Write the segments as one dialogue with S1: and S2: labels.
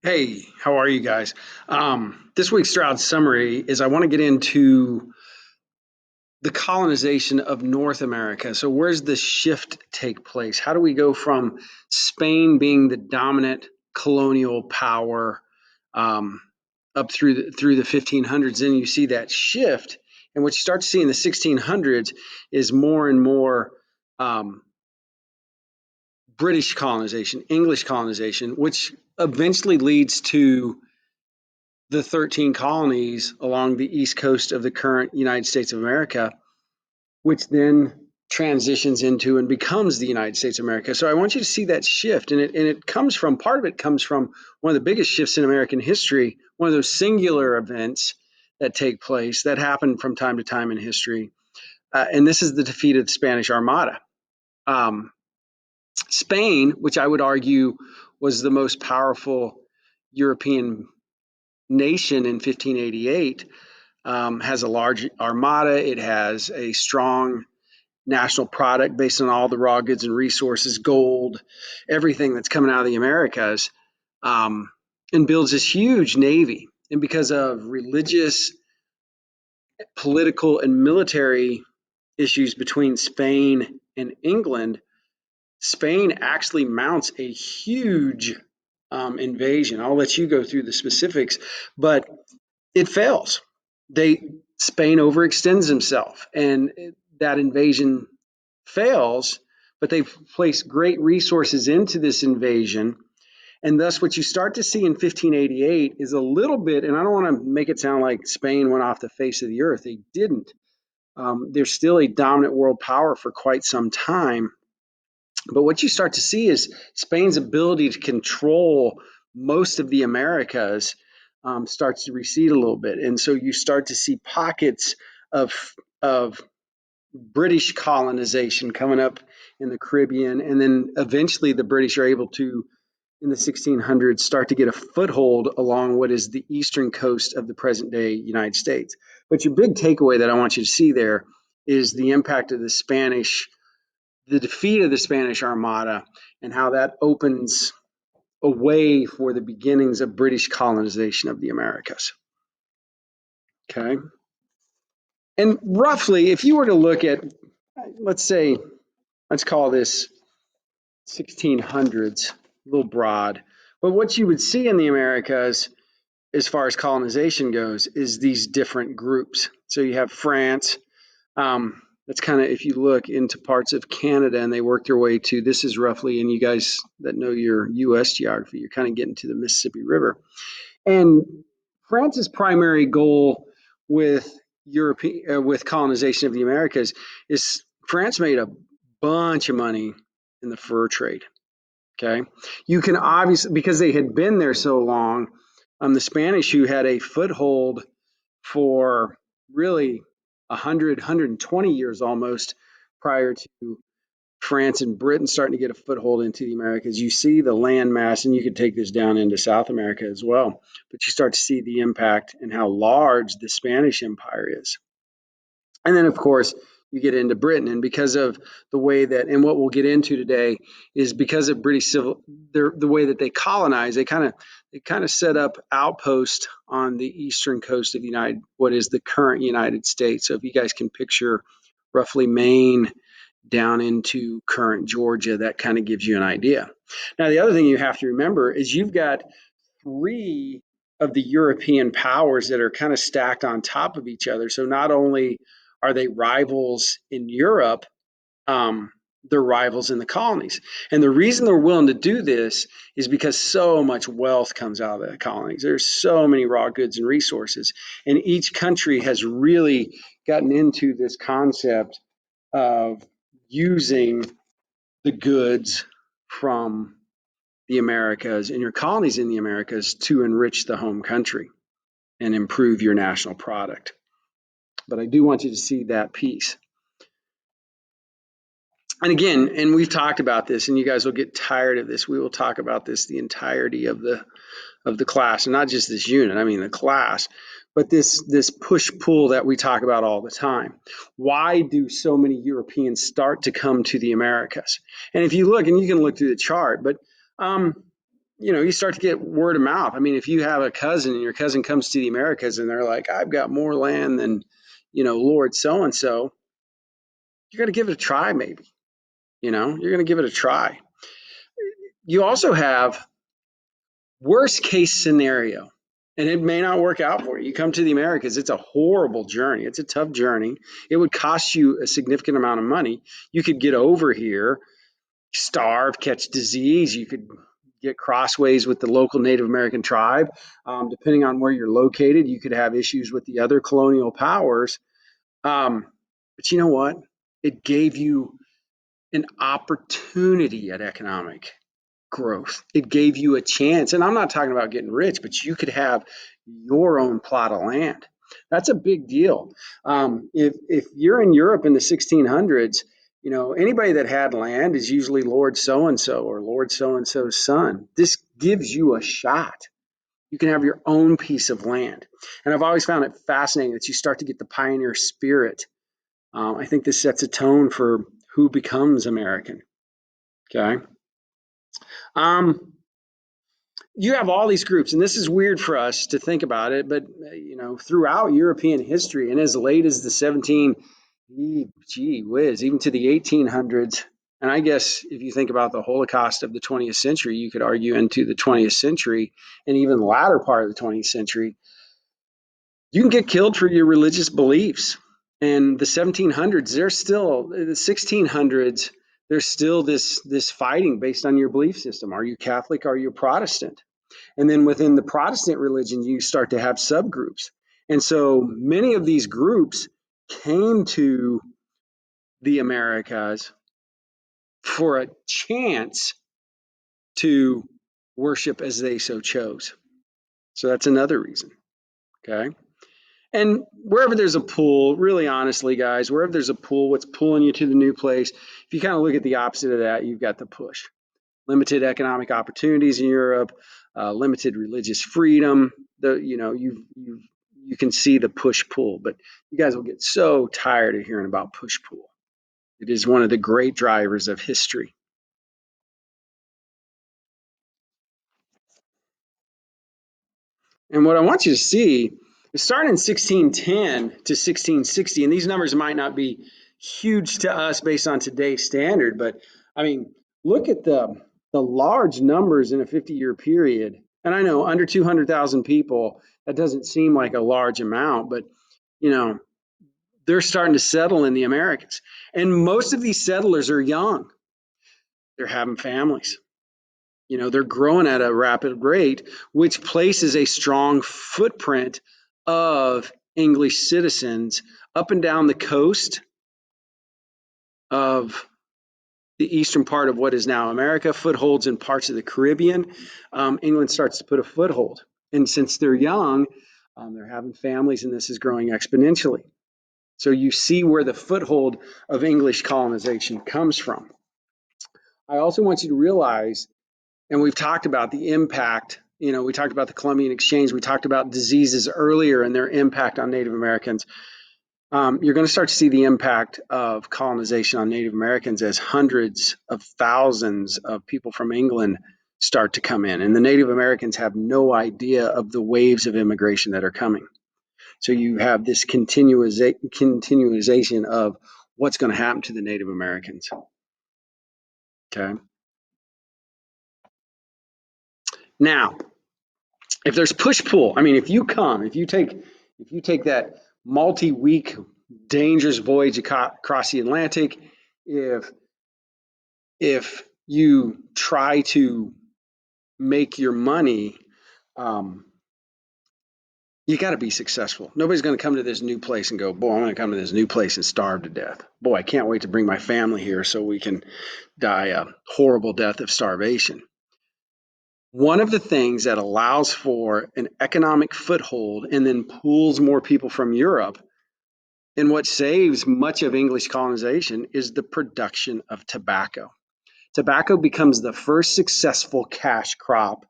S1: Hey, how are you guys? This week's Stroud summary is I want to get into the colonization of North America. So, where's the shift take place? How do we go from Spain being the dominant colonial power um, up through the 1500s? Then you see that shift, and what you start to see in the 1600s is more and more um, British colonization, English colonization, which eventually leads to the 13 colonies along the east coast of the current United States of America, which then transitions into and becomes the United States of America. So I want you to see that shift. And it comes from, part of it comes from one of the biggest shifts in American history, one of those singular events that take place that happen from time to time in history. And this is the defeat of the Spanish Armada. Um, Spain, which I would argue was the most powerful European nation in 1588, has a large armada. It has a strong national product based on all the raw goods and resources, gold, everything that's coming out of the Americas, um, and builds this huge navy. And because of religious, political, and military issues between Spain and England, Spain actually mounts a huge invasion. I'll let you go through the specifics, but it fails. They Spain overextends himself, and that invasion fails. But they place great resources into this invasion, and thus what you start to see in 1588 is a little bit. And I don't want to make it sound like Spain went off the face of the earth. They didn't. They're still a dominant world power for quite some time. But what you start to see is Spain's ability to control most of the Americas starts to recede a little bit, and so you start to see pockets of of British colonization coming up in the Caribbean, and then eventually the British are able to, in the 1600s, start to get a foothold along what is the eastern coast of the present day United States. But your big takeaway that I want you to see there is the impact of the defeat of the Spanish Armada, and how that opens a way for the beginnings of British colonization of the Americas. Okay. And roughly, if you were to look at, let's say, let's call this 1600s, a little broad, but what you would see in the Americas as far as colonization goes is these different groups. So you have France. That's kind of, if you look into parts of Canada and they work their way to, this is roughly, and you guys that know your US geography, you're kind of getting to the Mississippi River. And France's primary goal with with colonization of the Americas is France made a bunch of money in the fur trade. Okay, you can obviously, because they had been there so long, the Spanish, who had a foothold for really 120 years almost prior to France and Britain starting to get a foothold into the Americas. You see the land mass, and you could take this down into South America as well, but you start to see the impact and how large the Spanish Empire is. And then, of course, you get into Britain, and because of the way that, and what we'll get into today, is because of British civil, the way that they colonize, they kind of set up outposts on the eastern coast of what is the current United States. So if you guys can picture roughly Maine down into current Georgia, that kind of gives you an idea. Now, the other thing you have to remember is you've got three of the European powers that are kind of stacked on top of each other. So not only are they rivals in Europe, they're rivals in the colonies. And the reason they're willing to do this is because so much wealth comes out of the colonies. There's so many raw goods and resources. And each country has really gotten into this concept of using the goods from the Americas and your colonies in the Americas to enrich the home country and improve your national product. But I do want you to see that piece. And again, and we've talked about this, and you guys will get tired of this. We will talk about this the entirety of the class, and not just this unit. I mean the class, but this push pull that we talk about all the time. Why do so many Europeans start to come to the Americas? And if you look, and you can look through the chart, but you start to get word of mouth. I mean, if you have a cousin and your cousin comes to the Americas and they're like, I've got more land than, Lord so and so, you're going to give it a try, maybe. You're going to give it a try. You also have worst case scenario, and it may not work out for you. You come to the Americas, it's a horrible journey. It's a tough journey. It would cost you a significant amount of money. You could get over here, starve, catch disease. You could get crossways with the local Native American tribe. Depending on where you're located, you could have issues with the other colonial powers. But you know what? It gave you an opportunity at economic growth. It gave you a chance. And I'm not talking about getting rich, but you could have your own plot of land. That's a big deal. If you're in Europe in the 1600s, anybody that had land is usually Lord so and so or Lord so and so's son. This gives you a shot. You can have your own piece of land. And I've always found it fascinating that you start to get the pioneer spirit. I think this sets a tone for who becomes American. Okay. Um, you have all these groups, and this is weird for us to think about it, but throughout European history, and as late as the 17, gee whiz, even to the 1800s, and I guess if you think about the Holocaust of the 20th century, you could argue into the 20th century, and even the latter part of the 20th century, you can get killed for your religious beliefs. And the 1700s, there's still the 1600s. There's still this fighting based on your belief system. Are you Catholic? Are you Protestant? And then within the Protestant religion, you start to have subgroups. And so many of these groups came to the Americas for a chance to worship as they so chose. So that's another reason. Okay. And wherever there's a pull, really honestly, guys, wherever there's a pull, what's pulling you to the new place, if you kind of look at the opposite of that, you've got the push. Limited economic opportunities in Europe, limited religious freedom. You can see the push pull, but you guys will get so tired of hearing about push pull. It is one of the great drivers of history. And what I want you to see is starting in 1610 to 1660, and these numbers might not be huge to us based on today's standard, but I mean, look at the large numbers in a 50-year period. And I know under 200,000 people, that doesn't seem like a large amount, but you know, they're starting to settle in the Americas. And most of these settlers are young. They're having families. They're growing at a rapid rate, which places a strong footprint of English citizens up and down the coast of the eastern part of what is now America, footholds in parts of the Caribbean. England starts to put a foothold. And since they're young, they're having families, and this is growing exponentially. So you see where the foothold of English colonization comes from. I also want you to realize, and we've talked about the impact, we talked about the Columbian Exchange, we talked about diseases earlier and their impact on Native Americans. You're going to start to see the impact of colonization on Native Americans as hundreds of thousands of people from England start to come in. And the Native Americans have no idea of the waves of immigration that are coming. So you have this continuization of what's going to happen to the Native Americans. Okay. Now, if there's push pull, I mean, if you take that multi-week dangerous voyage across the Atlantic, if you try to make your money, you got to be successful. Nobody's going to come to this new place and go, boy, I'm going to come to this new place and starve to death. Boy, I can't wait to bring my family here so we can die a horrible death of starvation. One of the things that allows for an economic foothold and then pulls more people from Europe, and what saves much of English colonization, is the production of tobacco. Tobacco becomes the first successful cash crop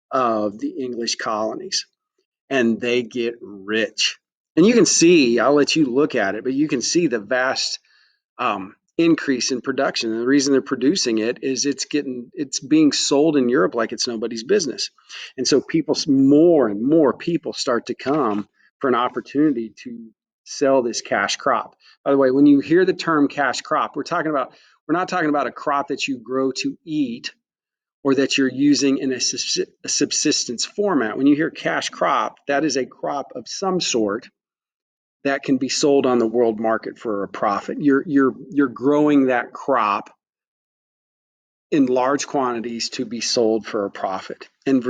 S1: of the English colonies, and they get rich. And you can see, I'll let you look at it, but you can see the vast increase in production. And the reason they're producing it is it's being sold in Europe like it's nobody's business. And so more and more people start to come for an opportunity to sell this cash crop. By the way, when you hear the term cash crop, we're not talking about a crop that you grow to eat or that you're using in a subsistence format. When you hear cash crop, that is a crop of some sort that can be sold on the world market for a profit. You're growing that crop in large quantities to be sold for a profit. And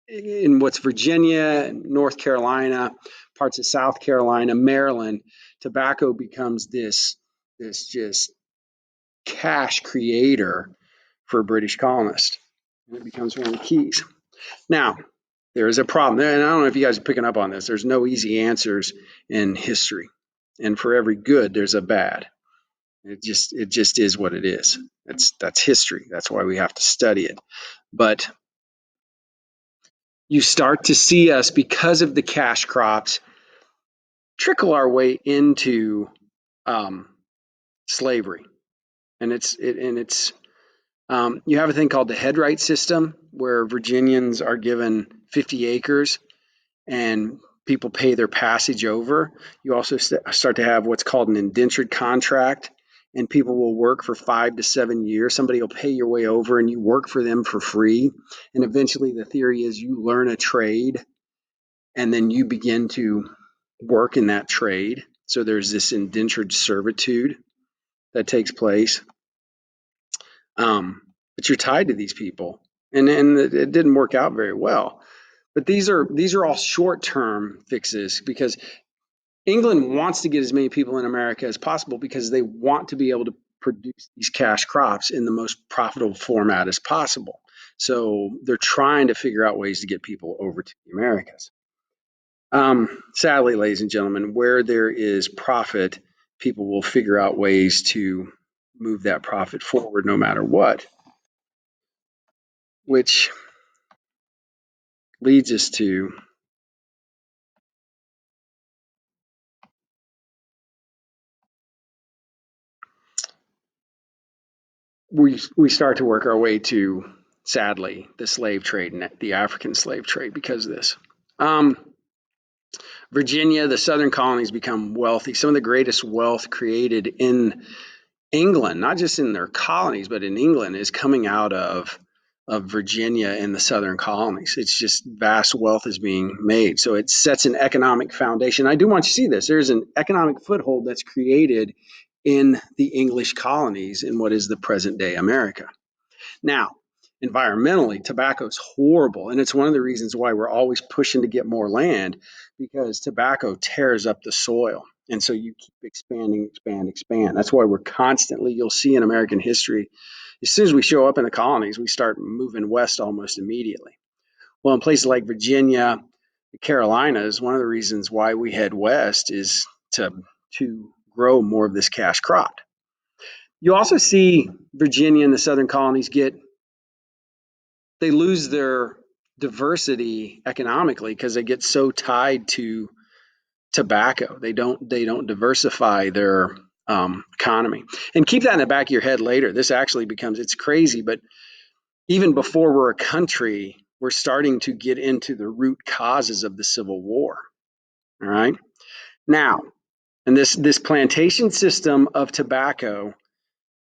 S1: in what's Virginia, North Carolina, parts of South Carolina, Maryland, tobacco becomes this just cash creator for British colonists. And it becomes one of the keys. Now, there is a problem, and I don't know if you guys are picking up on this. There's no easy answers in history, and for every good, there's a bad. It just is what it is. That's history. That's why we have to study it. But you start to see us, because of the cash crops, trickle our way into um, slavery, and it's you have a thing called the headright system, where Virginians are given 50 acres and people pay their passage over. You also start to have what's called an indentured contract, and people will work for 5 to 7 years. Somebody will pay your way over and you work for them for free. And eventually the theory is you learn a trade and then you begin to work in that trade. So there's this indentured servitude that takes place. But you're tied to these people. And it didn't work out very well. But these are all short-term fixes, because England wants to get as many people in America as possible because they want to be able to produce these cash crops in the most profitable format as possible. So they're trying to figure out ways to get people over to the Americas. Sadly, ladies and gentlemen, where there is profit, people will figure out ways to move that profit forward no matter what, which leads us to we start to work our way to, sadly, the slave trade and the African slave trade because of this. Virginia, the southern colonies become wealthy. Some of the greatest wealth created in England, not just in their colonies, but in England, is coming out of Virginia and the southern colonies. It's just vast wealth is being made. So it sets an economic foundation. I do want you to see this. There's an economic foothold that's created in the English colonies in what is the present day America. Now, environmentally, tobacco is horrible. And it's one of the reasons why we're always pushing to get more land, because tobacco tears up the soil. And so you keep expanding, expand. That's why we're constantly, you'll see in American history, as soon as we show up in the colonies, we start moving west almost immediately. Well, in places like Virginia, the Carolinas, one of the reasons why we head west is to grow more of this cash crop. You also see Virginia and the southern colonies they lose their diversity economically because they get so tied to tobacco. They don't diversify their economy. And keep that in the back of your head later. This actually becomes, it's crazy, but even before we're a country, we're starting to get into the root causes of the Civil War. All right. Now, and this plantation system of tobacco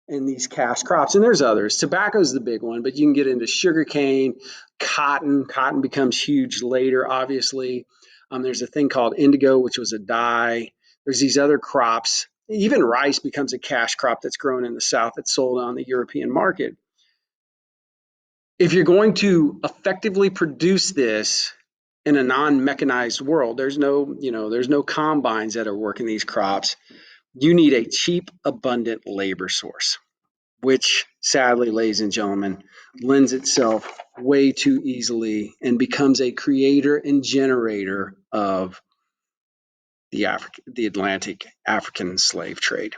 S1: and these cash crops, and there's others. Tobacco is the big one, but you can get into sugarcane, cotton. Cotton becomes huge later, obviously. There's a thing called indigo, which was a dye. There's these other crops. Even rice becomes a cash crop that's grown in the South that's sold on the European market. If you're going to effectively produce this in a non-mechanized world, there's no combines that are working these crops. You need a cheap, abundant labor source, which sadly, ladies and gentlemen, lends itself way too easily and becomes a creator and generator of the Atlantic African slave trade.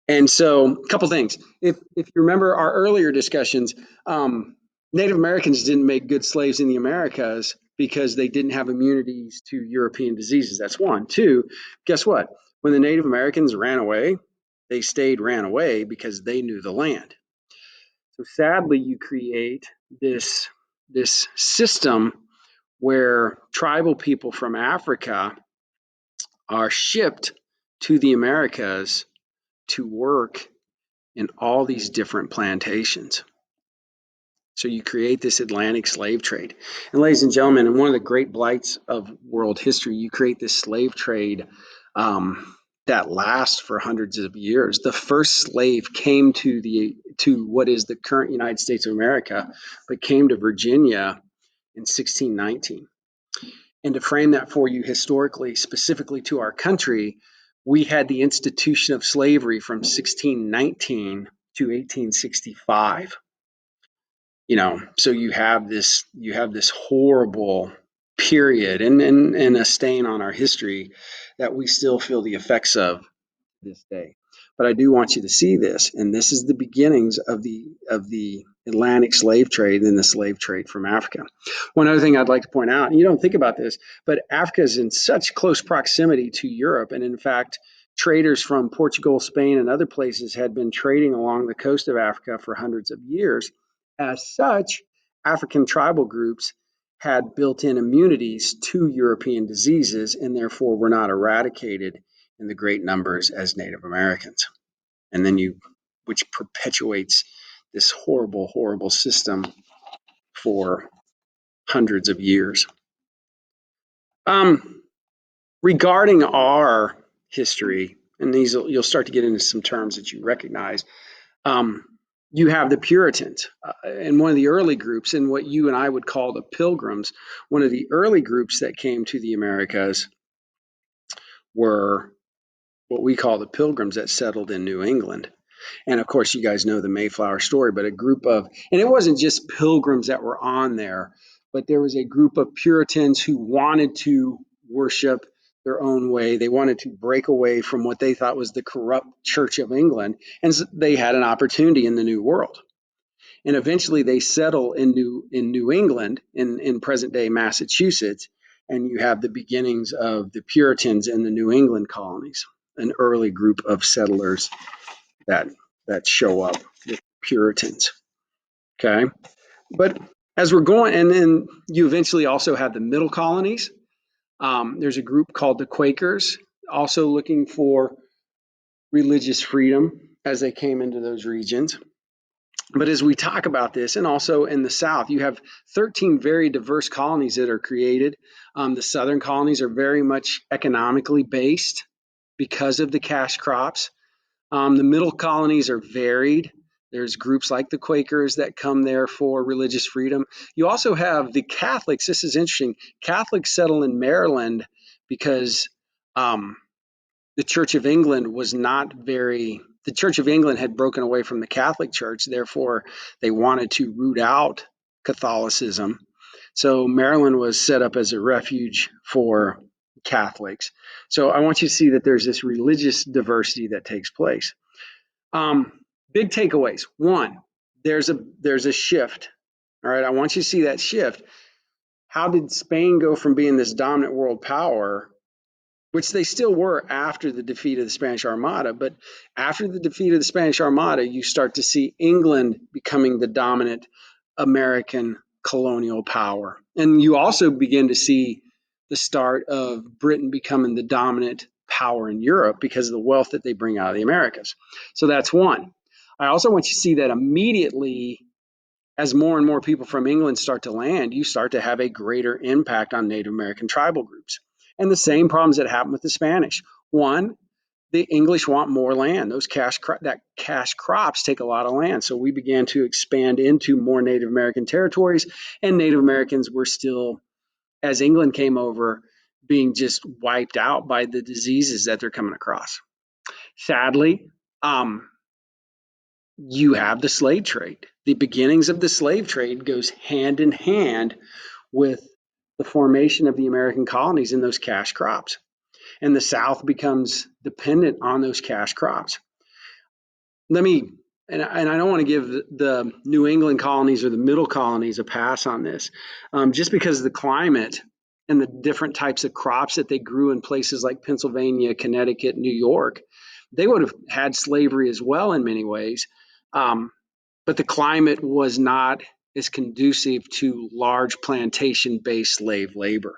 S1: And so, a couple things. If you remember our earlier discussions, Native Americans didn't make good slaves in the Americas because they didn't have immunities to European diseases. That's one. Two, guess what? When the Native Americans ran away, They stayed, ran away because they knew the land. So sadly, you create this system where tribal people from Africa are shipped to the Americas to work in all these different plantations. So you create this Atlantic slave trade. And ladies and gentlemen, in one of the great blights of world history, you create this slave trade that lasts for hundreds of years. The first slave came to what is the current United States of America, but came to Virginia in 1619. And to frame that for you historically, specifically to our country, we had the institution of slavery from 1619 to 1865. So you have this horrible period and a stain on our history that we still feel the effects of this day. But I do want you to see this, and this is the beginnings of the Atlantic slave trade and the slave trade from Africa. One other thing I'd like to point out, and you don't think about this, but Africa is in such close proximity to Europe, and in fact, traders from Portugal, Spain, and other places had been trading along the coast of Africa for hundreds of years. As such, African tribal groups had built-in immunities to European diseases and therefore were not eradicated in the great numbers as Native Americans. And then which perpetuates this horrible, horrible system for hundreds of years. Regarding our history, and you'll start to get into some terms that you recognize. You have the Puritans, and one of the early groups, and what you and I would call the Pilgrims. One of the early groups that came to the Americas were what we call the Pilgrims that settled in New England. And of course, you guys know the Mayflower story, but and it wasn't just pilgrims that were on there, but there was a group of Puritans who wanted to worship their own way. They wanted to break away from what they thought was the corrupt Church of England, and so they had an opportunity in the New World. And eventually they settle in New England, in present day Massachusetts, and you have the beginnings of the Puritans in the New England colonies, an early group of settlers that show up, the Puritans. Okay, but as we're going, and then you eventually also have the middle colonies. There's a group called the Quakers, also looking for religious freedom as they came into those regions. But as we talk about this, and also in the South, you have 13 very diverse colonies that are created. The Southern colonies are very much economically based because of the cash crops. The middle colonies are varied. There's groups like the Quakers that come there for religious freedom. You also have the Catholics. This is interesting. Catholics settle in Maryland because the Church of England the Church of England had broken away from the Catholic Church. Therefore, they wanted to root out Catholicism. So Maryland was set up as a refuge for Catholics. So I want you to see that there's this religious diversity that takes place. Big takeaways. One, there's a shift. All right, I want you to see that shift. How did Spain go from being this dominant world power, which they still were after the defeat of the Spanish Armada, but after the defeat of the Spanish Armada, you start to see England becoming the dominant American colonial power. And you also begin to see the start of Britain becoming the dominant power in Europe because of the wealth that they bring out of the Americas. So that's one. I also want you to see that immediately, as more and more people from England start to land, you start to have a greater impact on Native American tribal groups. And the same problems that happened with the Spanish. One, the English want more land. Those cash crops take a lot of land. So we began to expand into more Native American territories, and Native Americans were still, as England came over, being just wiped out by the diseases that they're coming across. Sadly, you have the slave trade. The beginnings of the slave trade goes hand in hand with the formation of the American colonies in those cash crops. And the South becomes dependent on those cash crops. And I don't want to give the New England colonies or the middle colonies a pass on this, just because of the climate and the different types of crops that they grew in places like Pennsylvania, Connecticut, New York. They would have had slavery as well in many ways, but the climate was not as conducive to large plantation-based slave labor.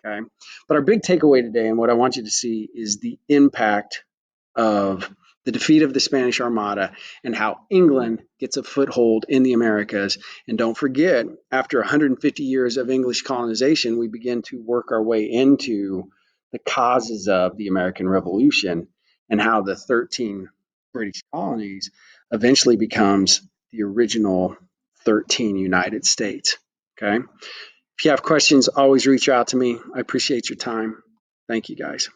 S1: Okay, but our big takeaway today, and what I want you to see, is the impact of the defeat of the Spanish Armada and how England gets a foothold in the Americas. And don't forget, after 150 years of English colonization, we begin to work our way into the causes of the American Revolution and how the 13 British colonies eventually becomes the original 13 United States. Okay. If you have questions, always reach out to me. I appreciate your time. Thank you, guys.